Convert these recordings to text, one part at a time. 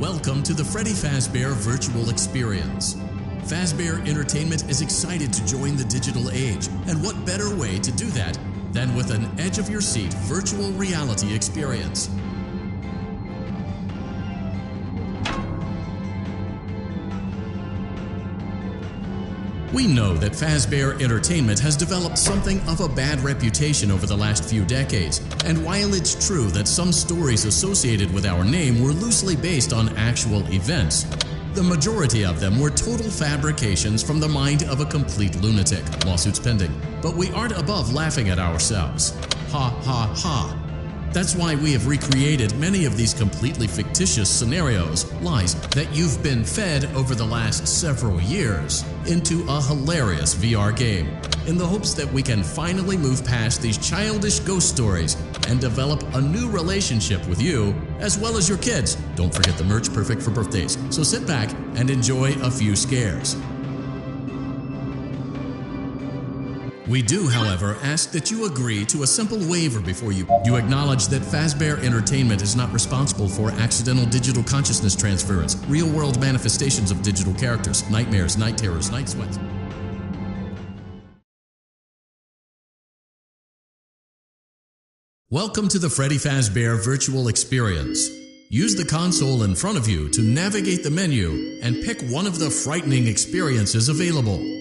Welcome to the Freddy Fazbear Virtual Experience. Fazbear Entertainment is excited to join the digital age, and what better way to do that than with an edge-of-your-seat virtual reality experience. We know that Fazbear Entertainment has developed something of a bad reputation over the last few decades, and while it's true that some stories associated with our name were loosely based on actual events, the majority of them were total fabrications from the mind of a complete lunatic. Lawsuits pending. But we aren't above laughing at ourselves. Ha ha ha. That's why we have recreated many of these completely fictitious scenarios, lies, that you've been fed over the last several years into a hilarious VR game, in the hopes that we can finally move past these childish ghost stories and develop a new relationship with you, as well as your kids. Don't forget the merch, perfect for birthdays. So sit back and enjoy a few scares. We do, however, ask that you agree to a simple waiver before you acknowledge that Fazbear Entertainment is not responsible for accidental digital consciousness transference, real-world manifestations of digital characters, nightmares, night terrors, night sweats. Welcome to the Freddy Fazbear Virtual Experience. Use the console in front of you to navigate the menu and pick one of the frightening experiences available.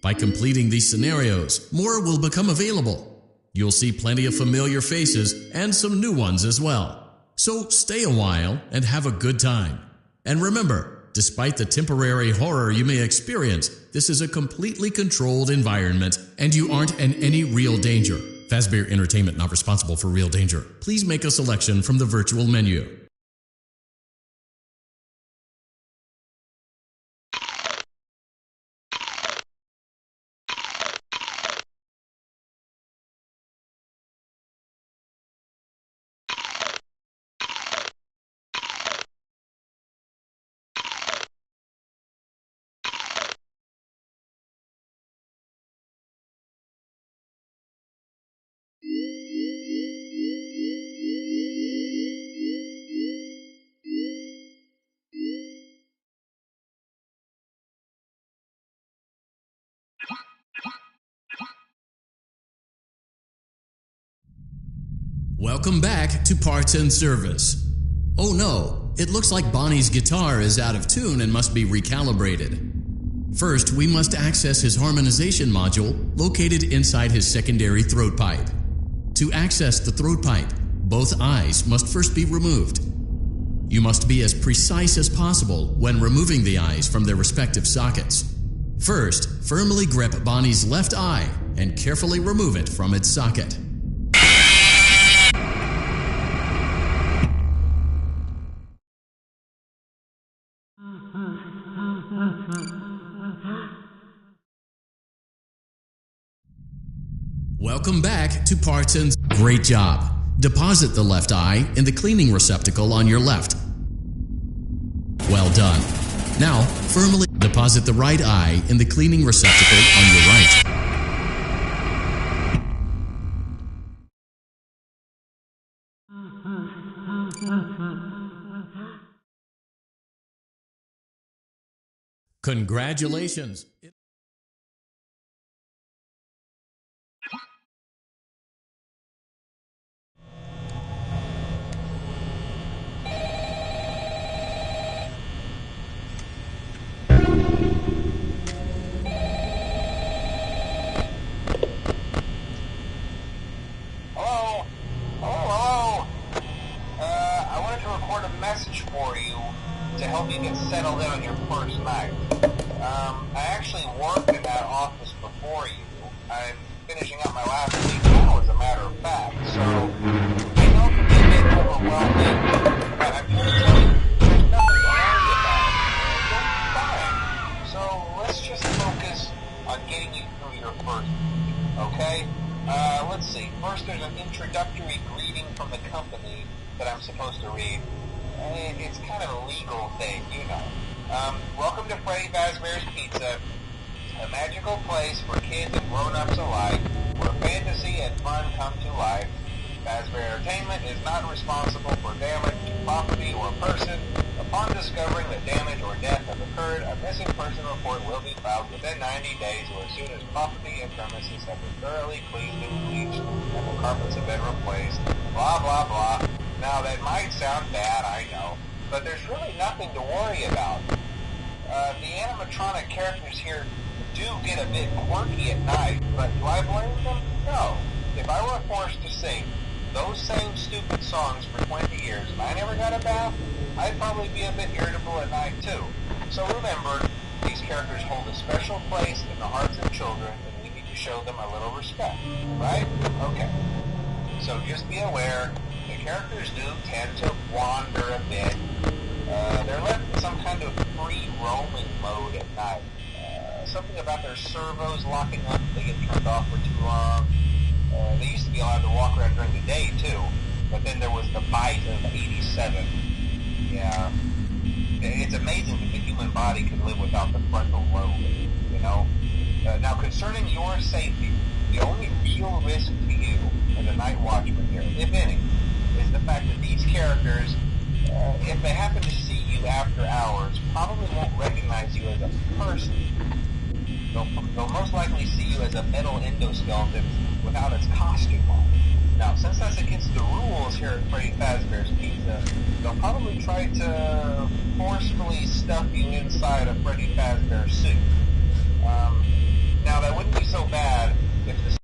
By completing these scenarios, more will become available. You'll see plenty of familiar faces and some new ones as well. So stay a while and have a good time. And remember, despite the temporary horror you may experience, this is a completely controlled environment and you aren't in any real danger. Fazbear Entertainment not responsible for real danger. Please make a selection from the virtual menu. Welcome back to Parts and Service. Oh no, it looks like Bonnie's guitar is out of tune and must be recalibrated. First, we must access his harmonization module located inside his secondary throat pipe. To access the throat pipe, both eyes must first be removed. You must be as precise as possible when removing the eyes from their respective sockets. First, firmly grip Bonnie's left eye and carefully remove it from its socket. Welcome back to Parts and... Great job! Deposit the left eye in the cleaning receptacle on your left. Well done. Now, firmly deposit the right eye in the cleaning receptacle on your right. Congratulations! For you to help you get settled in on your first night. I actually worked in that office before you. I'm finishing up my last week now, as a matter of fact, so I know it can be a bit overwhelming, but I'm here to tell you there's nothing to worry about. You'll be fine. So let's just focus on getting you through your first week, okay? Let's see. First, there's an introductory greeting from the company that I'm supposed to read. It's kind of a legal thing, you know. Welcome to Freddy Fazbear's Pizza, a magical place for kids and grown-ups alike, where fantasy and fun come to life. Fazbear Entertainment is not responsible for damage to property or person. Upon discovering that damage or death has occurred, a missing person report will be filed within 90 days or as soon as property and premises have been thoroughly cleaned and bleached and the carpets have been replaced. Blah, blah, blah. Now, that might sound bad, I know, but there's really nothing to worry about. The animatronic characters here do get a bit quirky at night, but do I blame them? No. If I were forced to sing those same stupid songs for 20 years and I never got a bath, I'd probably be a bit irritable at night too. So remember, these characters hold a special place in the hearts of children and we need to show them a little respect, right? Okay. So just be aware, the characters do tend to wander a bit. They're left in some kind of free roaming mode at night. Something about their servos locking up if they get turned off for too long. They used to be allowed to walk around during the day too, but then there was the bite of 87. Yeah. It's amazing that the human body can live without the frontal lobe, you know? Now concerning your safety, the only real risk to you as a night watchman here, if any, is the fact that these characters, if they happen to see you after hours, probably won't recognize you as a person. They'll most likely see you as a metal endoskeleton without its costume on. Now, since that's against the rules here at Freddy Fazbear's Pizza, they'll probably try to forcefully stuff you inside a Freddy Fazbear suit. Now, that wouldn't be so bad if the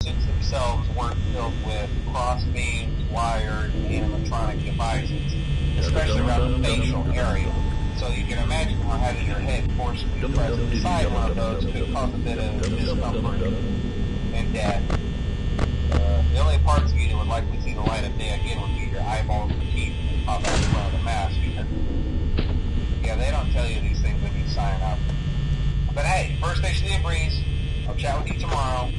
suits themselves weren't filled with crossbeams, wired, animatronic devices, especially around the facial area. So you can imagine how having your head forcibly pressed inside one of those could cause a bit of discomfort and death. The only parts of you that would likely see the light of day again would be your eyeballs and teeth that pop out in front of the mask. Yeah, they don't tell you these things when you sign up. But hey, first station of the breeze. I'll chat with you tomorrow.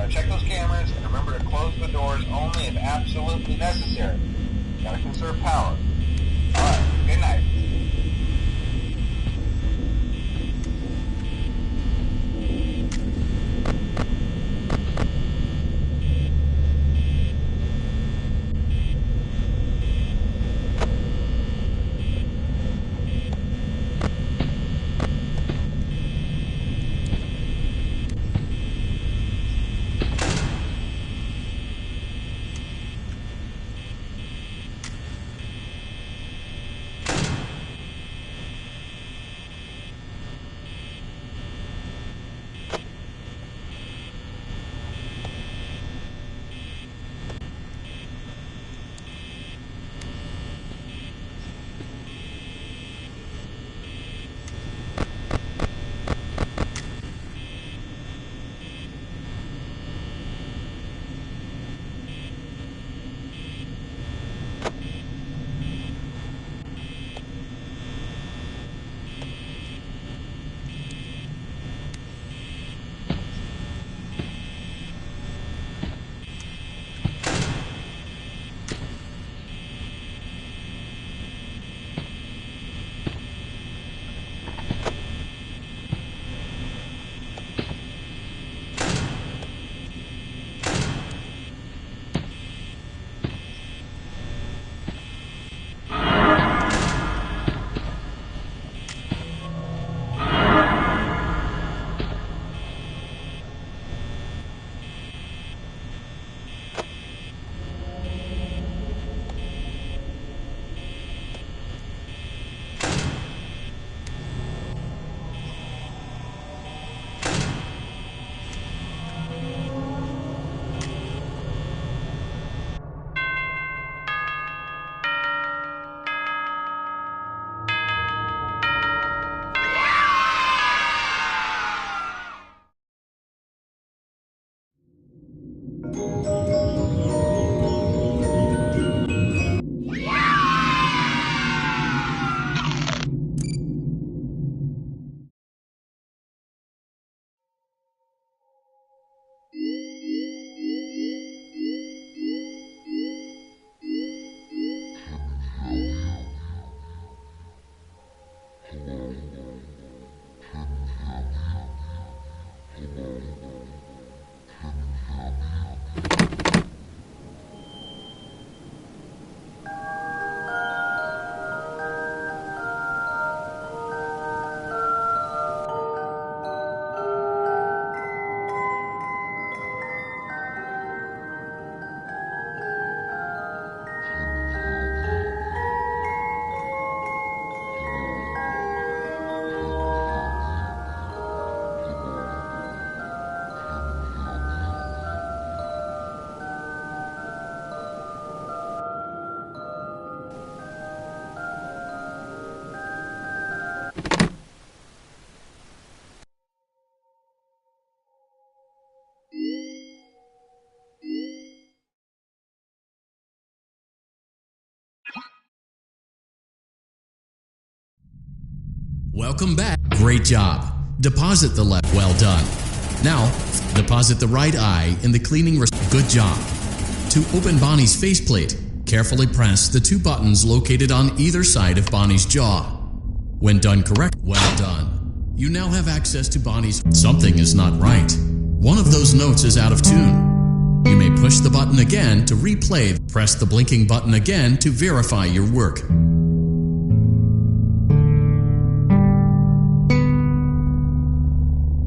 Check those cameras and remember to close the doors only if absolutely necessary. Gotta conserve power. Alright, good night. Welcome back. Great job. Deposit the left. Well done. Now, deposit the right eye in the cleaning. Good job. To open Bonnie's faceplate, carefully press the two buttons located on either side of Bonnie's jaw. When done correct, well done. You now have access to Bonnie's. Something is not right. One of those notes is out of tune. You may push the button again to replay. Press the blinking button again to verify your work.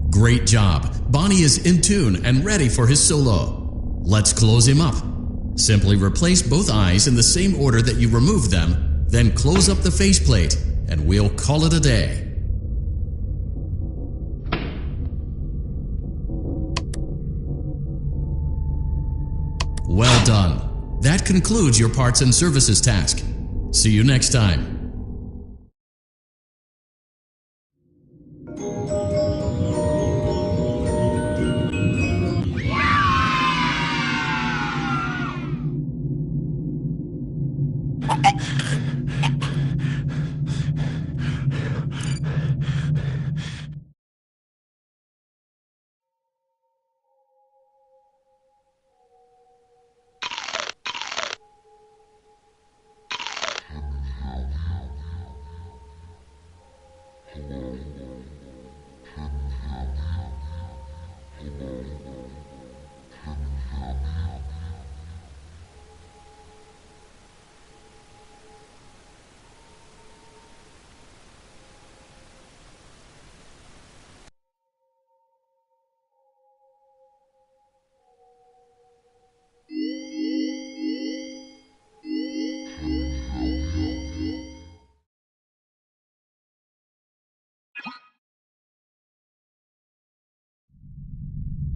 Great job. Bonnie is in tune and ready for his solo. Let's close him up. Simply replace both eyes in the same order that you removed them, then close up the faceplate, and we'll call it a day. Well done. That concludes your parts and services task. See you next time.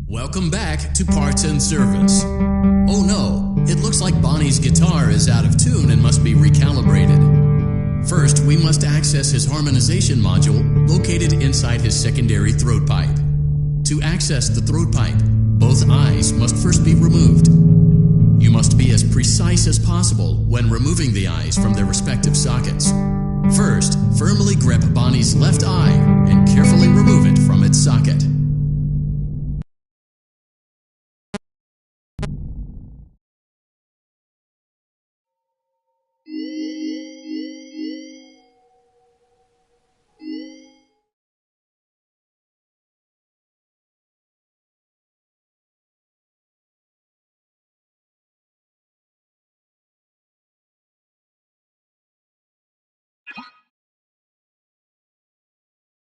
Welcome back to Parts and Service. Oh no, it looks like Bonnie's guitar is out of tune and must be recalibrated. First, we must access his harmonization module located inside his secondary throat pipe. To access the throat pipe, both eyes must first be removed. You must be as precise as possible when removing the eyes from their respective sockets. First, firmly grip Bonnie's left eye and carefully remove it from its socket.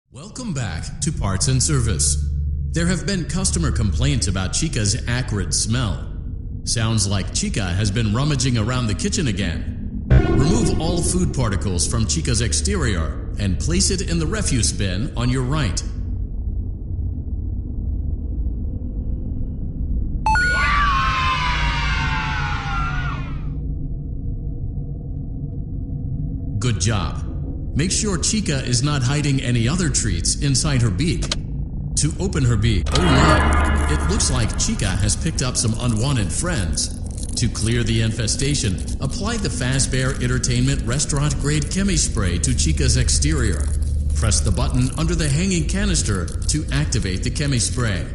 Welcome back to Parts and Service. There have been customer complaints about Chica's acrid smell. Sounds like Chica has been rummaging around the kitchen again. Remove all food particles from Chica's exterior and place it in the refuse bin on your right. Good job. Make sure Chica is not hiding any other treats inside her beak. To open her beak, oh no, it looks like Chica has picked up some unwanted friends. To clear the infestation, apply the Fazbear Entertainment restaurant-grade chemi spray to Chica's exterior. Press the button under the hanging canister to activate the chemi spray.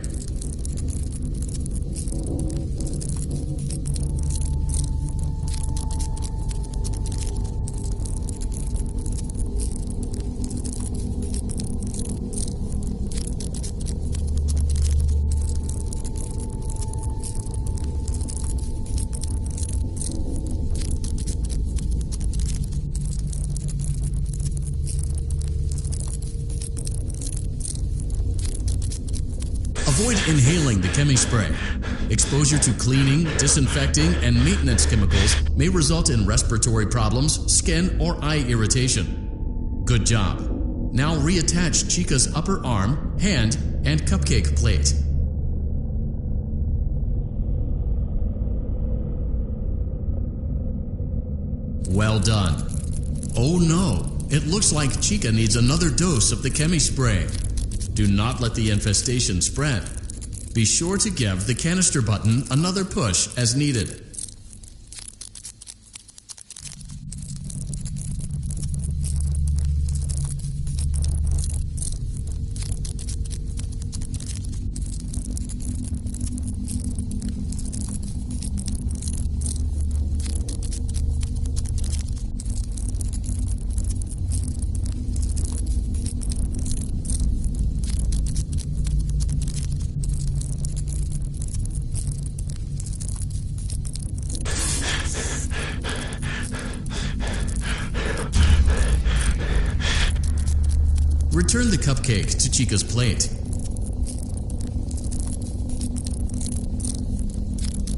Avoid inhaling the chemi spray. Exposure to cleaning, disinfecting, and maintenance chemicals may result in respiratory problems, skin, or eye irritation. Good job. Now reattach Chica's upper arm, hand, and cupcake plate. Well done. Oh no, it looks like Chica needs another dose of the chemi spray. Do not let the infestation spread. Be sure to give the canister button another push as needed. Return the cupcake to Chica's plate.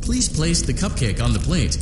Please place the cupcake on the plate.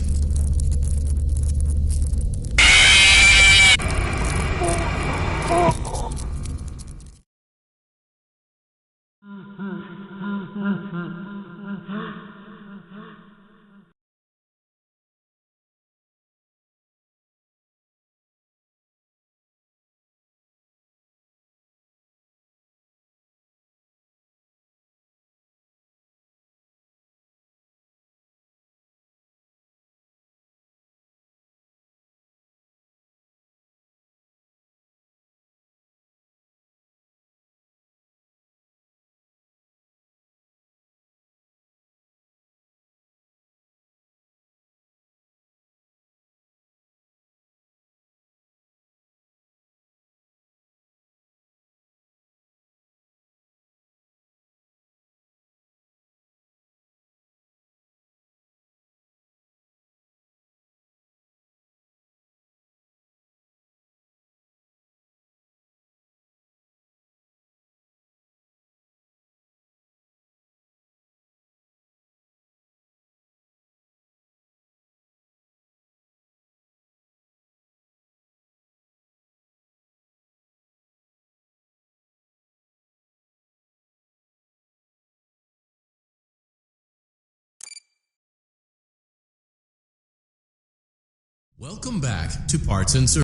Welcome back to Parts and Service.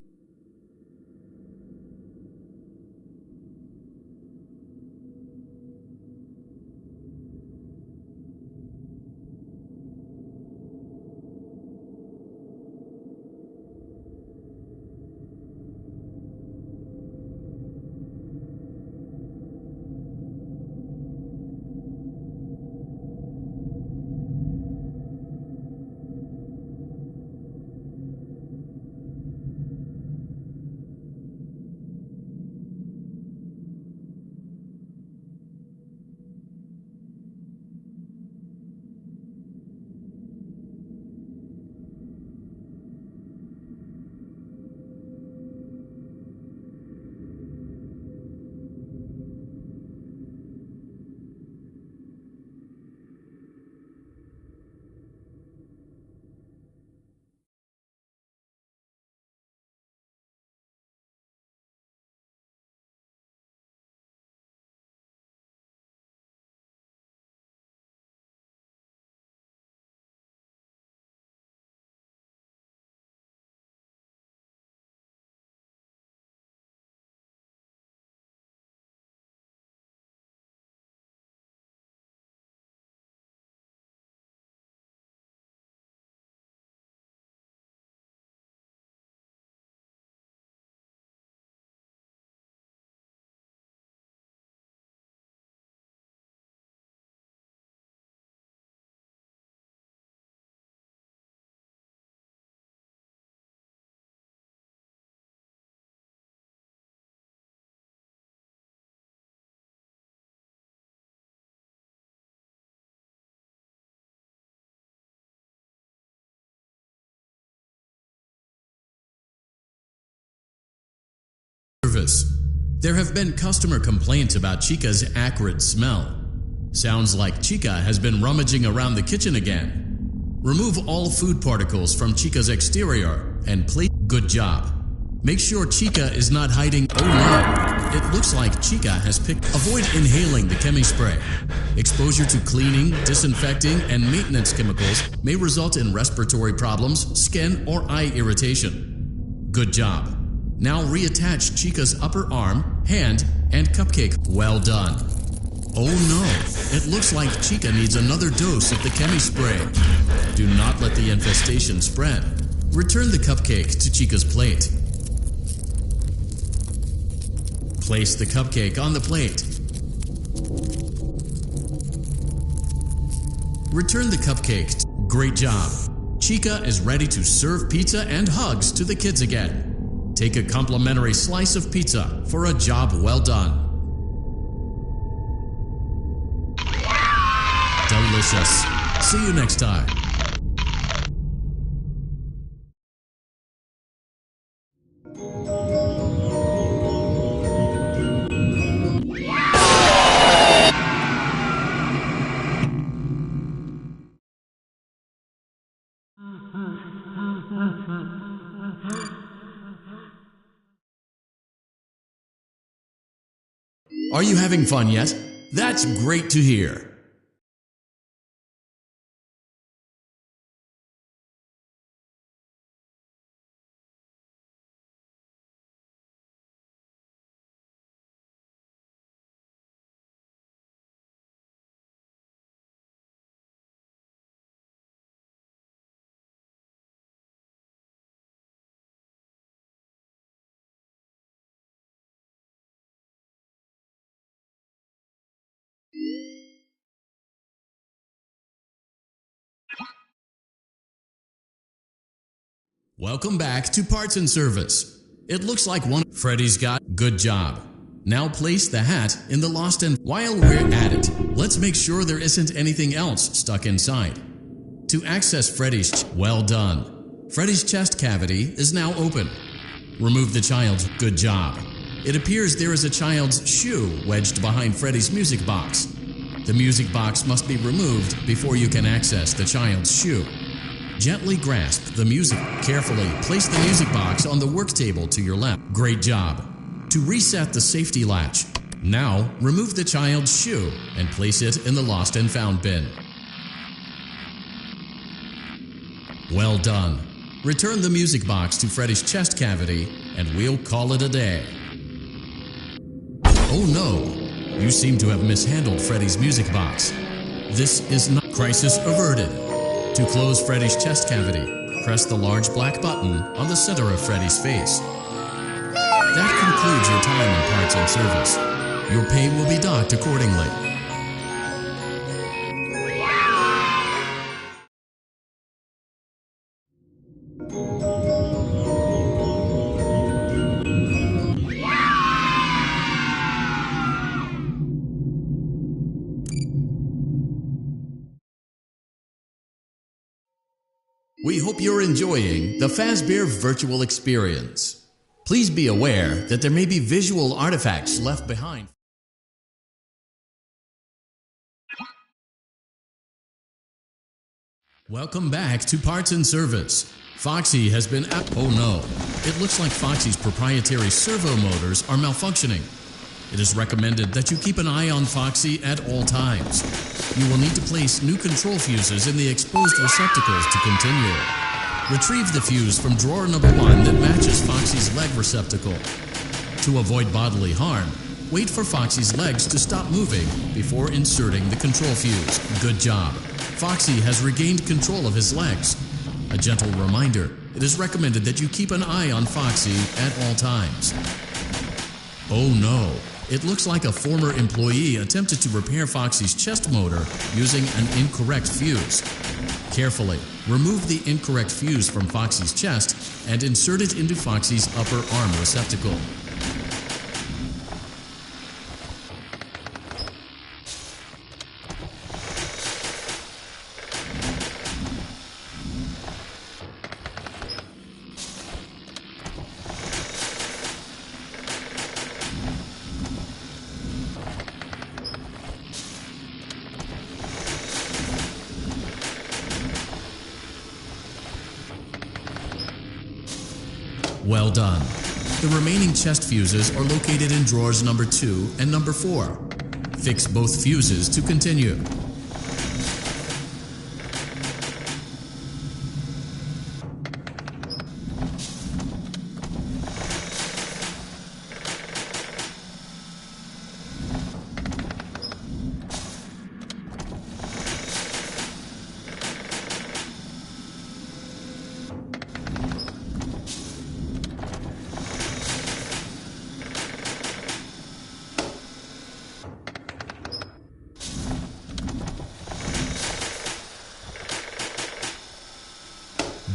There have been customer complaints about Chica's acrid smell. Sounds like Chica has been rummaging around the kitchen again. Remove all food particles from Chica's exterior and place. Good job. Make sure Chica is not hiding. Oh no, it looks like Chica has picked. Avoid inhaling the chemi spray. Exposure to cleaning, disinfecting, and maintenance chemicals may result in respiratory problems, skin, or eye irritation. Good job. Now reattach Chica's upper arm, hand, and cupcake. Well done. Oh no, it looks like Chica needs another dose of the chemi spray. Do not let the infestation spread. Return the cupcake to Chica's plate. Place the cupcake on the plate. Return the cupcake. Great job. Chica is ready to serve pizza and hugs to the kids again. Take a complimentary slice of pizza for a job well done. Delicious. See you next time. Are you having fun yet? That's great to hear. Welcome back to Parts and Service. It looks like Freddy's got good job. Now place the hat in the lost and while we're at it, let's make sure there isn't anything else stuck inside. To access Freddy's, well done. Freddy's chest cavity is now open. Remove the child's good job. It appears there is a child's shoe wedged behind Freddy's music box. The music box must be removed before you can access the child's shoe. Gently grasp the music. Carefully place the music box on the work table to your left. Great job. To reset the safety latch, now remove the child's shoe and place it in the lost and found bin. Well done. Return the music box to Freddy's chest cavity and we'll call it a day. Oh no, you seem to have mishandled Freddy's music box. This is not crisis averted. To close Freddy's chest cavity, press the large black button on the center of Freddy's face. That concludes your time in Parts and Service. Your pay will be docked accordingly. We hope you're enjoying the Fazbear virtual experience. Please be aware that there may be visual artifacts left behind. Welcome back to Parts and Service. Foxy has been oh no, it looks like Foxy's proprietary servo motors are malfunctioning. It is recommended that you keep an eye on Foxy at all times. You will need to place new control fuses in the exposed receptacles to continue. Retrieve the fuse from drawer number 1 that matches Foxy's leg receptacle. To avoid bodily harm, wait for Foxy's legs to stop moving before inserting the control fuse. Good job. Foxy has regained control of his legs. A gentle reminder, it is recommended that you keep an eye on Foxy at all times. Oh no. It looks like a former employee attempted to repair Foxy's chest motor using an incorrect fuse. Carefully, remove the incorrect fuse from Foxy's chest and insert it into Foxy's upper arm receptacle. Well done. The remaining chest fuses are located in drawers number 2 and number 4. Fix both fuses to continue.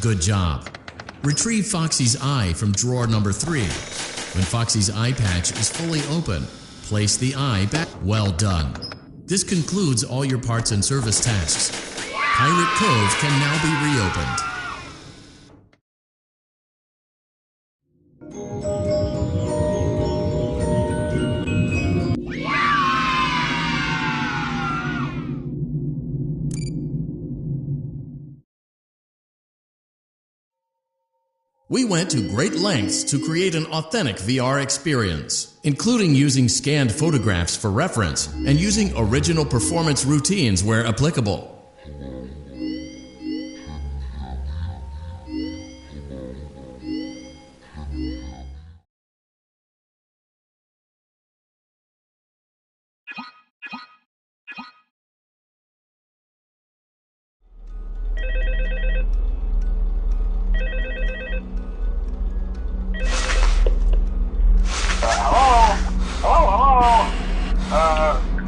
Good job. Retrieve Foxy's eye from drawer number 3. When Foxy's eye patch is fully open, place the eye back. Well done. This concludes all your parts and service tasks. Pirate Cove can now be reopened. We went to great lengths to create an authentic VR experience, including using scanned photographs for reference and using original performance routines where applicable.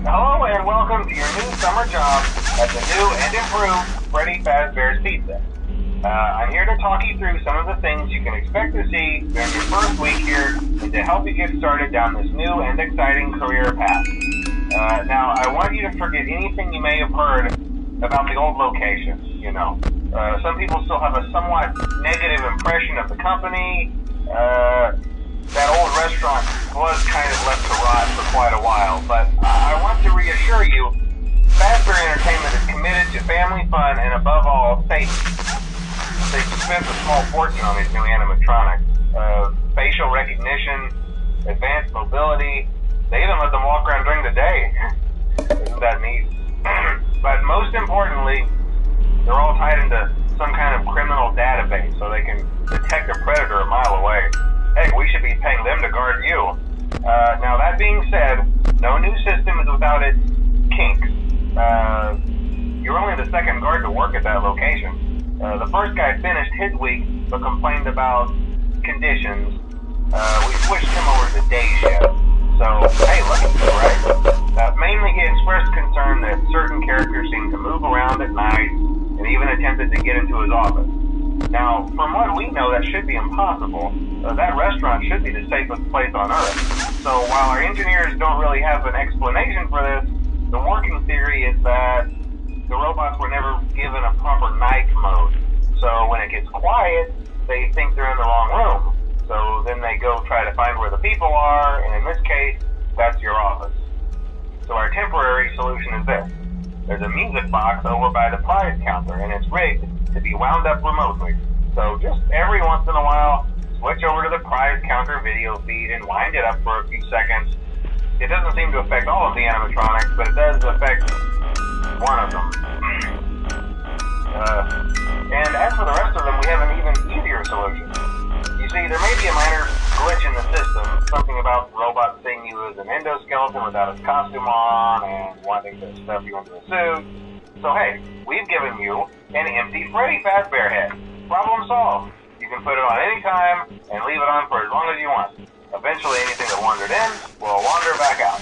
Hello and welcome to your new summer job at the new and improved Freddy Fazbear's Pizza. I'm here to talk you through some of the things you can expect to see during your first week here and to help you get started down this new and exciting career path. Now, I want you to forget anything you may have heard about the old location. Some people still have a somewhat negative impression of the company. That old restaurant was kind of left to rot for quite a while, but I want to reassure you, Fazbear Entertainment is committed to family fun and above all, safety. They've spent a small fortune on these new animatronics. Facial recognition, advanced mobility, they even let them walk around during the day. Isn't that neat? But most importantly, they're all tied into some kind of criminal database so they can detect a predator a mile away. Heck, we should be paying them to guard you. Now, that being said, no new system is without its kinks. You're only the second guard to work at that location. The first guy finished his week but complained about conditions. We switched him over to day shift. So, hey, look at you, right? Mainly he expressed concern that certain characters seemed to move around at night and even attempted to get into his office. Now, from what we know, that should be impossible. That restaurant should be the safest place on Earth. So while our engineers don't really have an explanation for this, the working theory is that the robots were never given a proper night mode. So when it gets quiet, they think they're in the wrong room. So then they go try to find where the people are, and in this case, that's your office. So our temporary solution is this. There's a music box over by the prize counter, and it's rigged to be wound up remotely. So just every once in a while, switch over to the prize counter video feed and wind it up for a few seconds. It doesn't seem to affect all of the animatronics, but it does affect one of them. And as for the rest of them, we have an even easier solution. You see, there may be a minor glitch in the system, something about the robot seeing you as an endoskeleton without his costume on and wanting to stuff you into a suit. So hey, we've given you an empty Freddy Fazbear head. Problem solved. You can put it on any time and leave it on for as long as you want. Eventually anything that wandered in will wander back out.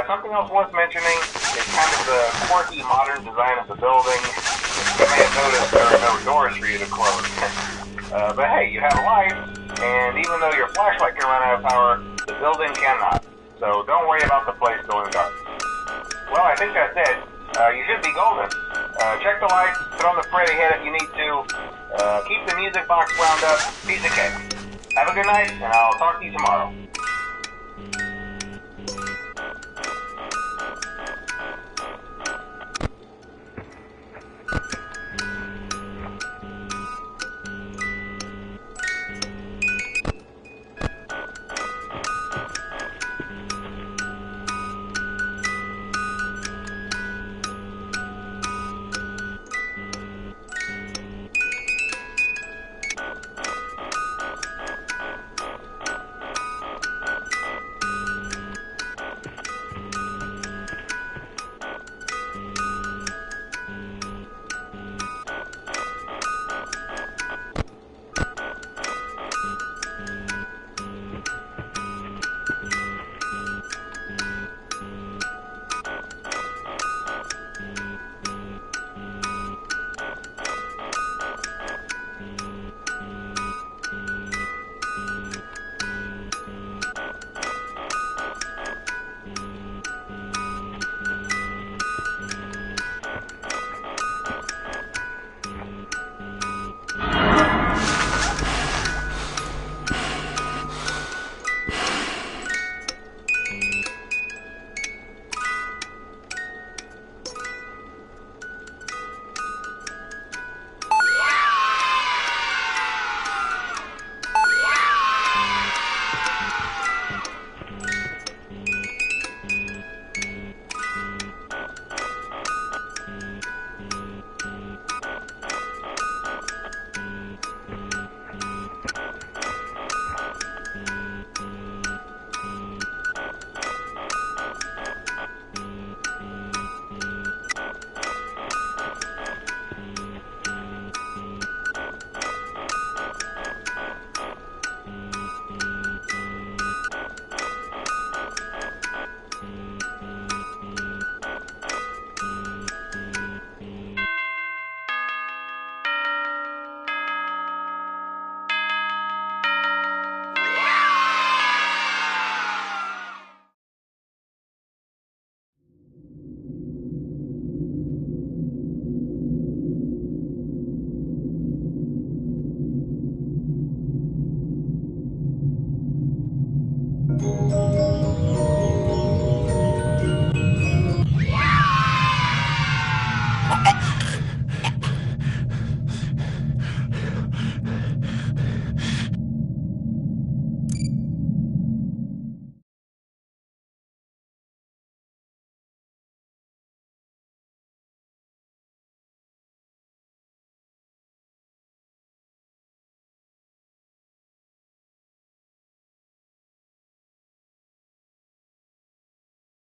Something else worth mentioning is kind of the quirky modern design of the building. You may have noticed there are no doors for you to close. But hey, you have lights, and even though your flashlight can run out of power, the building cannot. So don't worry about the place going dark. Well, I think that's it. You should be golden. Check the lights, put on the Freddy head if you need to. Keep the music box wound up. Piece of cake. Have a good night, and I'll talk to you tomorrow.